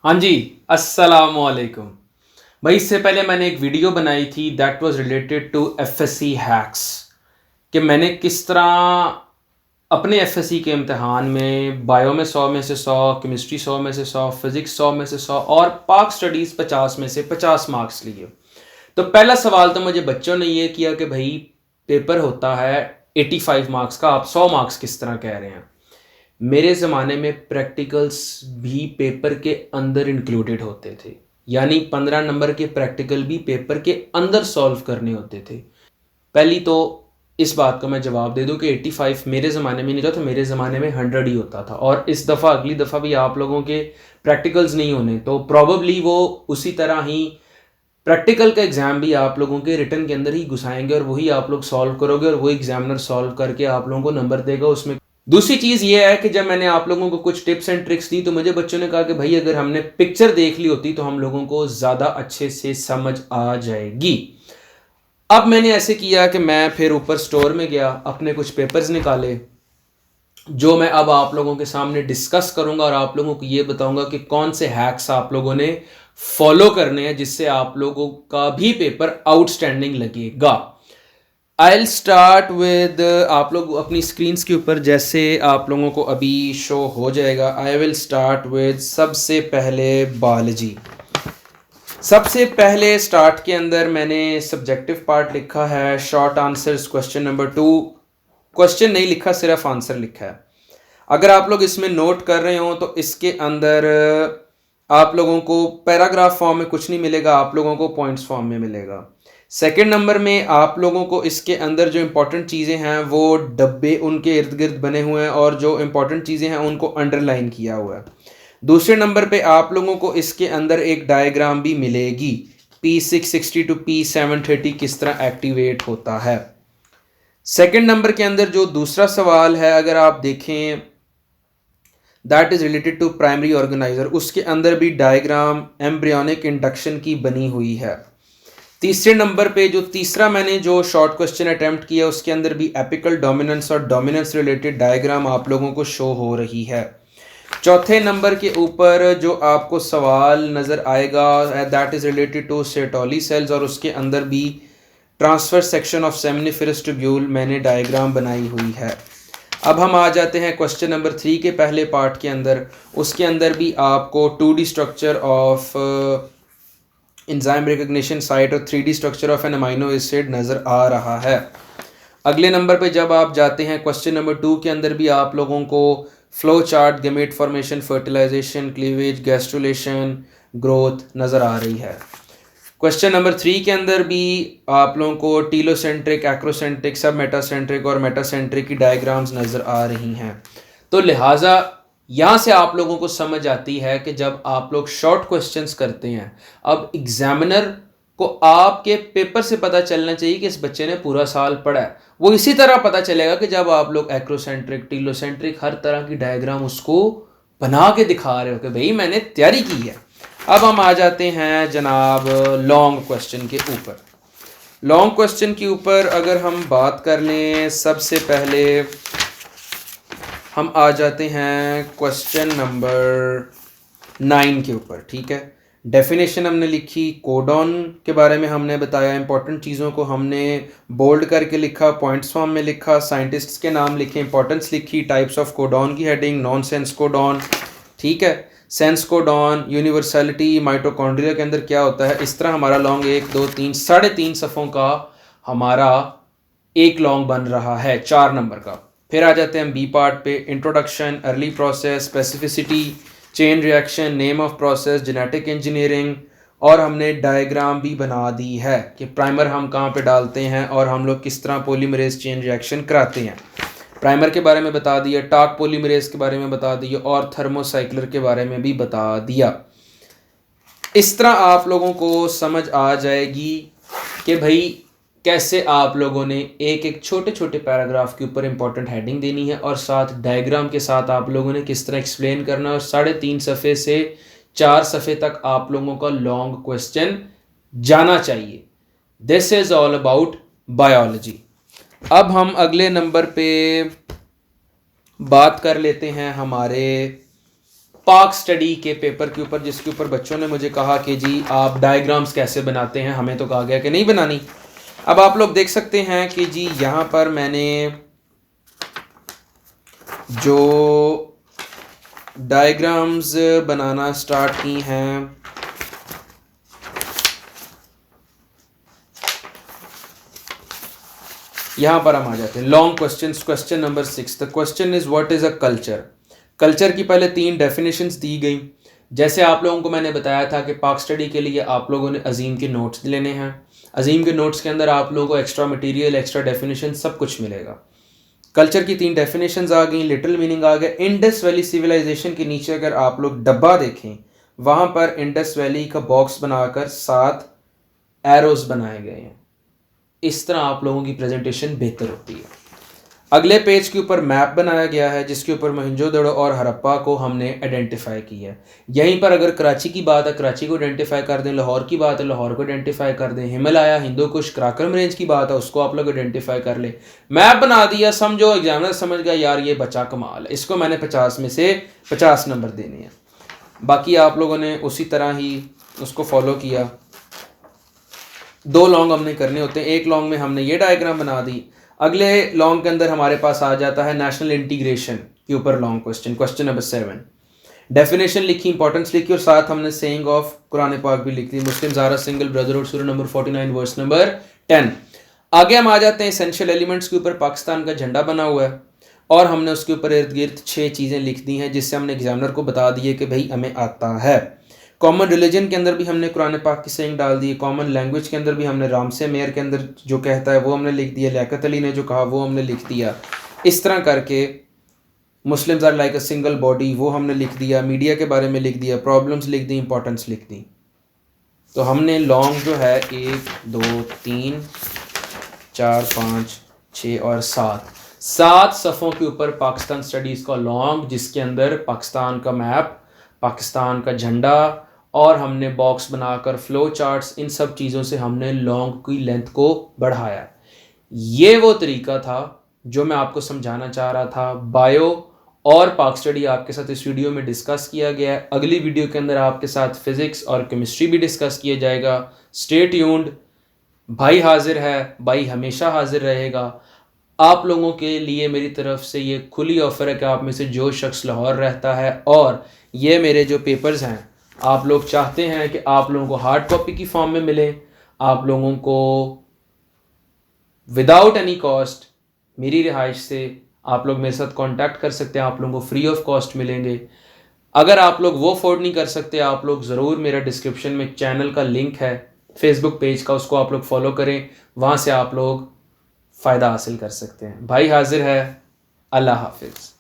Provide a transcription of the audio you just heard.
हाँ जी, अस्सलामुअलैकुम। भाई इससे पहले मैंने एक वीडियो बनाई थी that was related to FSC hacks कि मैंने किस तरह अपने एफएससी के इम्तिहान में बायो में 100 में से 100, केमिस्ट्री 100 में से 100, फिजिक्स 100 में से 100 और पाक स्टडीज़ 50 में से 50 मार्क्स लिए। तो पहला सवाल तो मुझे बच्चों ने ये किया कि भाई पेपर होता है 85 मार्क्स का, आप 100 मार्क्स किस तरह कह रहे हैं। मेरे ज़माने में प्रैक्टिकल्स भी पेपर के अंदर इंक्लूडेड होते थे, यानी 15 नंबर के प्रैक्टिकल भी पेपर के अंदर सॉल्व करने होते थे। पहली तो इस बात का मैं जवाब दे दूं कि 85 मेरे ज़माने में नहीं था, तो मेरे ज़माने में 100 ही होता था। और इस दफ़ा अगली दफ़ा भी आप लोगों के प्रैक्टिकल्स नहीं होने, तो प्रॉबली वो उसी तरह ही प्रैक्टिकल का एग्ज़ाम भी आप लोगों के रिटर्न के अंदर ही घुसाएंगे और वही आप लोग सॉल्व करोगे और वो एग्जामिनर सॉल्व करके आप लोगों को नंबर देगा उसमें। दूसरी चीज़ ये है कि जब मैंने आप लोगों को कुछ टिप्स एंड ट्रिक्स दी तो मुझे बच्चों ने कहा कि भाई अगर हमने पिक्चर देख ली होती तो हम लोगों को ज़्यादा अच्छे से समझ आ जाएगी। अब मैंने ऐसे किया कि मैं फिर ऊपर स्टोर में गया, अपने कुछ पेपर्स निकाले जो मैं अब आप लोगों के सामने डिस्कस करूंगा और आप लोगों को ये बताऊंगा कि कौन से हैक्स आप लोगों ने फॉलो करने हैं जिससे आप लोगों का भी पेपर आउटस्टैंडिंग लगेगा। आई स्टार्ट विद, आप लोग अपनी स्क्रीन के ऊपर जैसे आप लोगों को अभी शो हो जाएगा, आई विल स्टार्ट विद सबसे पहले बायोलॉजी। सबसे पहले स्टार्ट के अंदर मैंने सब्जेक्टिव पार्ट लिखा है, short answers question number 2। Question नहीं लिखा, सिर्फ आंसर लिखा है। अगर आप लोग इसमें नोट कर रहे हो तो इसके अंदर आप लोगों को पैराग्राफ फॉर्म में कुछ नहीं मिलेगा, आप लोगों को पॉइंट्स फॉर्म में मिलेगा। सेकंड नंबर में आप लोगों को इसके अंदर जो इंपॉर्टेंट चीज़ें हैं वो डब्बे उनके इर्द गिर्द बने हुए हैं और जो इंपॉर्टेंट चीज़ें हैं उनको अंडरलाइन किया हुआ है। दूसरे नंबर पे आप लोगों को इसके अंदर एक डायग्राम भी मिलेगी, P660 टू P730 किस तरह एक्टिवेट होता है। सेकंड नंबर के अंदर जो दूसरा सवाल है अगर आप देखें that is related to primary organiser, उसके अंदर भी डायग्राम एम्ब्रियोनिक इंडक्शन की बनी हुई है। तीसरे नंबर पे जो तीसरा मैंने जो शॉर्ट क्वेश्चन अटेम्प्ट किया उसके अंदर भी एपिकल डोमिनेंस और डोमिनेंस रिलेटेड डायग्राम आप लोगों को शो हो रही है। चौथे नंबर के ऊपर जो आपको सवाल नज़र आएगा that is related to Sertoli cells और उसके अंदर भी transfer section of seminiferous tubule मैंने डायग्राम बनाई हुई है। अब हम आ जाते हैं क्वेश्चन नंबर 3 के पहले पार्ट के अंदर। उसके अंदर भी आपको 2D structure of enzyme recognition site और 3D structure of an amino acid नज़र आ रहा है। अगले नंबर पे जब आप जाते हैं क्वेश्चन नंबर 2 के अंदर भी आप लोगों को flow chart, gamete formation, fertilisation, cleavage, gastrulation, growth नज़र आ रही है। क्वेश्चन नंबर 3 के अंदर भी आप लोगों को टीलोसेंट्रिक, एक्रोसेंट्रिक, सब मेटासेंट्रिक और मेटासेंट्रिक की डायग्राम्स नज़र आ रही हैं। तो लिहाजा यहाँ से आप लोगों को समझ आती है कि जब आप लोग शॉर्ट क्वेश्चंस करते हैं, अब एग्जामिनर को आपके पेपर से पता चलना चाहिए कि इस बच्चे ने पूरा साल पढ़ा है। वो इसी तरह पता चलेगा कि जब आप लोग एक्रोसेंट्रिक, टीलोसेंट्रिक हर तरह की डायग्राम उसको बना के दिखा रहे हो कि भाई मैंने तैयारी की है। अब हम आ जाते हैं जनाब लॉन्ग क्वेश्चन के ऊपर। लॉन्ग क्वेश्चन के ऊपर अगर हम बात कर लें, सबसे पहले हम आ जाते हैं क्वेश्चन नंबर 9 के ऊपर। ठीक है, डेफिनेशन हमने लिखी, कोडॉन के बारे में हमने बताया, इंपॉर्टेंट चीज़ों को हमने बोल्ड करके लिखा, पॉइंट्स फॉर्म में लिखा, साइंटिस्ट्स के नाम लिखे, इंपॉर्टेंस लिखी, टाइप्स ऑफ कोडॉन की हेडिंग, नॉन सेंस कोडॉन। ठीक है, सेंस कोडॉन, यूनिवर्सलिटी, माइटोकॉन्ड्रिया के अंदर क्या होता है। इस तरह हमारा लॉन्ग 1 2 3 3.5 सफ़ों का हमारा एक लॉन्ग बन रहा है 4 नंबर का। फिर आ जाते हैं हम बी पार्ट पे, introduction, early process, specificity, chain reaction, name of process, genetic engineering, और हमने डायग्राम भी बना दी है कि प्राइमर हम कहाँ पे डालते हैं और हम लोग किस तरह पॉलीमरेज चेन रिएक्शन कराते हैं। प्राइमर के बारे में बता दिया, टाक पॉलीमरेज के बारे में बता दिया और थर्मोसाइक्लर के बारे में भी बता दिया। इस तरह आप लोगों को समझ आ जाएगी कि भाई कैसे आप लोगों ने एक एक छोटे छोटे पैराग्राफ के ऊपर इंपॉर्टेंट हेडिंग देनी है और साथ डायग्राम के साथ आप लोगों ने किस तरह एक्सप्लेन करना है। और 3.5 सफ़े से 4 सफ़े तक आप लोगों का लॉन्ग क्वेश्चन जाना चाहिए। This is all about biology. अब हम अगले नंबर पे बात कर लेते हैं हमारे पाक स्टडी के पेपर के ऊपर, जिसके ऊपर बच्चों ने मुझे कहा कि जी आप डायग्राम्स कैसे बनाते हैं, हमें तो कहा गया कि नहीं बनानी। अब आप लोग देख सकते हैं कि जी यहाँ पर मैंने जो डायग्राम्स बनाना स्टार्ट की हैं, यहां पर हम आ जाते हैं long questions. Question number 6, the question is what is a culture. Culture की पहले 3 डेफिनेशंस दी गई। जैसे आप लोगों को मैंने बताया था कि पाक स्टडी के लिए आप लोगों ने अजीम के नोट्स लेने हैं। अजीम के नोट्स के अंदर आप लोगों को एक्स्ट्रा मटेरियल, एक्स्ट्रा डेफिनेशन सब कुछ मिलेगा। कल्चर की 3 डेफिनेशंस आ गई, लिटिल मीनिंग आ गया। इंडस वैली सिविलाइजेशन के नीचे अगर आप लोग डब्बा देखें, वहां पर इंडस वैली का बॉक्स बनाकर 7 एरोज बनाए गए हैं। इस तरह आप लोगों की प्रेजेंटेशन बेहतर होती है। अगले पेज के ऊपर मैप बनाया गया है, जिसके ऊपर मोहनजोदड़ो और हड़प्पा को हमने आइडेंटिफाई किया है। यहीं पर अगर कराची की बात है, कराची को आइडेंटिफाई कर दें। लाहौर की बात है, लाहौर को आइडेंटिफाई कर दें। हिमालय, हिंदू कुश, कराकरम रेंज की बात है, उसको आप लोग आइडेंटिफाई कर लें। मैप बना दिया, समझो एग्जामिनर समझ गया यार ये बच्चा कमाल है, इसको मैंने 50 में से 50 नंबर देने हैं। बाकी आप लोगों ने उसी तरह ही उसको फॉलो किया। 2 लॉन्ग हमने करने होते हैं। एक लॉन्ग में हमने ये डायग्राम बना दी। अगले लॉन्ग के अंदर हमारे पास आ जाता है नेशनल इंटीग्रेशन के ऊपर long question, question number 7। Definition लिखी, इंपॉर्टेंस लिखी और साथ हमने सेइंग ऑफ कुरान पाक भी लिख दी। मुस्लिम ज़ारा सिंगल ब्रदरहुड, सूरह नंबर 49 वर्स नंबर 10। आगे हम आ जाते हैं एसेंशियल एलिमेंट्स के ऊपर। पाकिस्तान का झंडा बना हुआ है और हमने उसके ऊपर इर्द गिर्द 6 चीज़ें लिख दी हैं, जिससे हमने एग्जामिनर को बता दिए कि भाई हमें आता है। कॉमन रिलीजन के अंदर भी हमने कुरान पाक की सेइंग डाल दी। कॉमन लैंग्वेज के अंदर भी हमने राम से मेयर के अंदर जो कहता है वो हमने लिख दिया। लियाकत अली ने जो कहा वो हमने लिख दिया। इस तरह करके Muslims are like a single body वो हमने लिख दिया। मीडिया के बारे में लिख दिया, प्रॉब्लम्स लिख दी, इंपॉर्टेंस लिख दी। तो हमने लॉन्ग जो है 1 2 3 4 5 6 और 7 सफ़ों के ऊपर पाकिस्तान स्टडीज़ का लॉन्ग, जिसके अंदर पाकिस्तान का मैप, पाकिस्तान का झंडा और हमने बॉक्स बनाकर फ्लो चार्ट्स, इन सब चीज़ों से हमने लॉन्ग की लेंथ को बढ़ाया। ये वो तरीका था जो मैं आपको समझाना चाह रहा था। बायो और पाक स्टडी आपके साथ इस वीडियो में डिस्कस किया गया है। अगली वीडियो के अंदर आपके साथ फिज़िक्स और केमिस्ट्री भी डिस्कस किया जाएगा। Stay tuned. भाई हाजिर है, भाई हमेशा हाजिर रहेगा। आप लोगों के लिए मेरी तरफ से ये खुली ऑफ़र है कि आप में से जो शख्स लाहौर रहता है और ये मेरे जो पेपर्स हैं आप लोग चाहते हैं कि आप लोगों को हार्ड कॉपी की फॉर्म में मिले, आप लोगों को विदाउट एनी कॉस्ट मेरी रिहाइश से आप लोग मेरे साथ कांटेक्ट कर सकते हैं। आप लोगों को फ्री ऑफ कॉस्ट मिलेंगे। अगर आप लोग वो अफोर्ड नहीं कर सकते, आप लोग ज़रूर मेरा डिस्क्रिप्शन में चैनल का लिंक है फेसबुक पेज का, उसको आप लोग फॉलो करें, वहाँ से आप लोग फ़ायदा हासिल कर सकते हैं। भाई हाजिर है। अल्लाह हाफिज़।